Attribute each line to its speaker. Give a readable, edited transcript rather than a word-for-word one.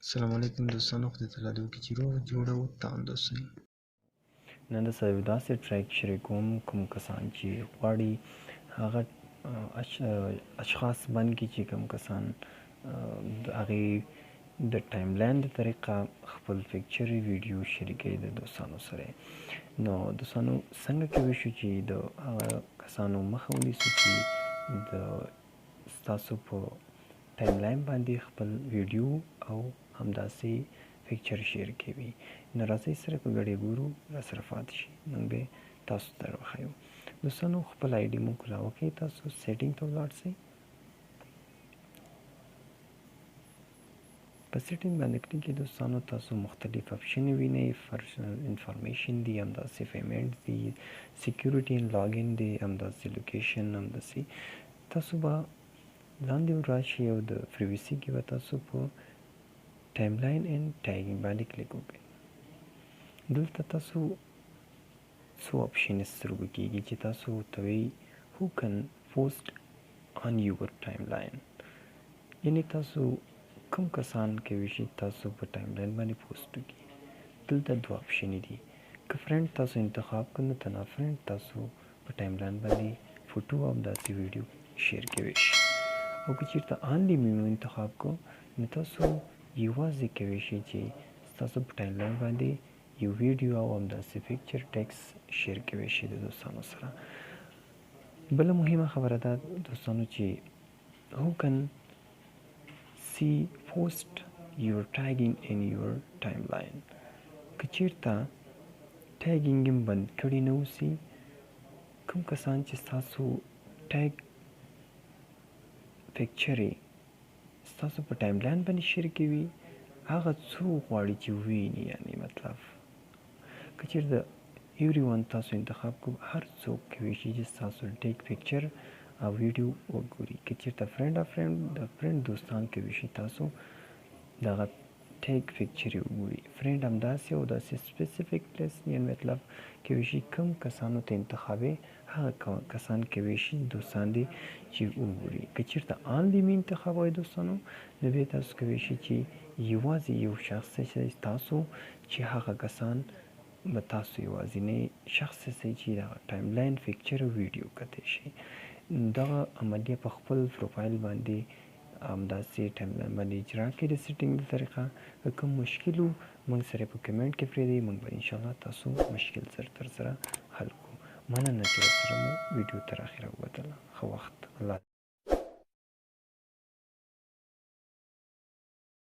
Speaker 1: السلام علیکم دوستانو، خدای تعالی دې وکړي چې روغ جوړ او تندرست وي.
Speaker 2: نن د سره داسې ټریک شریکوم کوم کسان چې غواړي هغه اشخاص باندې چې کوم کسان د هغې د ټایم لاین د طریقه خپل پکچر ویډیو شریکوي د دوستانو سره. نو دوستانو څنګه کولی شو چې د هغه کسانو مخه ونیسو چې د ستاسو په ټایم لاین باندې خپل ویډیو او همداسې پکچر شیر کوي. نو راځئ سره په ګډه ګورو، راسره پاتې شئ، موږ به تاسو ته وښیو. دوستانو خپل آی ډي مو کولا وکړئ، تاسو سیټینګ ته ولاړ شئ. په سیټینګ باندې کلیک کړئ دوستانو، تاسو مختلف اپشن وینئ. پرسنل انفارمیشن دی، همداسې پیمنټ دی، سیکیورټي اینډ لاګین دی، همداسې لوکیشن، همداسې تاسو به لاندې راشئ او د پریویسي کې به تاسو په ټایم لاین اینډ ټیګینګ باندې کلیک وکړئ. دلته تاسو څو اپشنز سترګو کېږي چې تاسو ورته وایي هو کن پوسټ آن یور ټایم لاین، یعنې تاسو کوم کسان کولی شي تاسو په ټایم لاین باندې پوسټ وکړي. دلته دوه اپشنې دي. که فرینډ تاسو انتخاب کړئ نو تنا فرینډ تاسو په ټایم لاین باندې فوټو او همداسې ویډیو شیر کولی شي. او که چېرته آنلی میمو انتخاب کړو نو تاسو یوازې کولی شئ چې ستاسو په ټایم لاین باندې یو ویډیو او همداسې پکچر ټیکس شیر کولی شئ د دوستانو سره. بله مهمه خبره ده دوستانو چې هو کن سی پوسټ یور ټیګینګ ان یور ټایم لاین. که چېرته ټیګینګ هم بند کړی نه اوسي، کوم کسان چې ستاسو ټیګ پکچرې ستاسو په ټایم لاین باندې شیر کوي، هغه څوک غواړي چې وویني، یعنې مطلب که چېرته ایوری ون تاسو انتخاب کړو، هر څوک کولی شي چې ستاسو ټیګ پکچر او ویډیو وګوري. که چېرته فرینډ د فرینډ دوستان کولی شي تاسو دغه ټیګ پکچر یې وګوري. فرینډ همداسې او داسې سپیسیفیک پلیس، یعنې مطلب کولی شي کوم کسانو ته انتخابوي، هغه کسان کولی شي دوستان دي چې وګوري. که چېرته آنلی مې انتخابوي دوستانو نو بیا تاسو کولی شي چې یوازې یو شخص شئ تاسو چې هغه کسان به تاسو یوازینی شخص شئ چې دغه ټایم لاین پکچر او ویډیو کتی شي. دغه عملیه په خپل پروفایل باندې همداسې ټایم لاین باندې اجرا کړئ د سیټینګ د طریقه. که کوم مشکل و موږ سره په کمنټ کې پرېږدئ، موږ به انشاءالله تاسو مشکل تر سره حل کړو. مننه چې راسره مو ویډیو تر اخره وکتله. ښه وخت. الله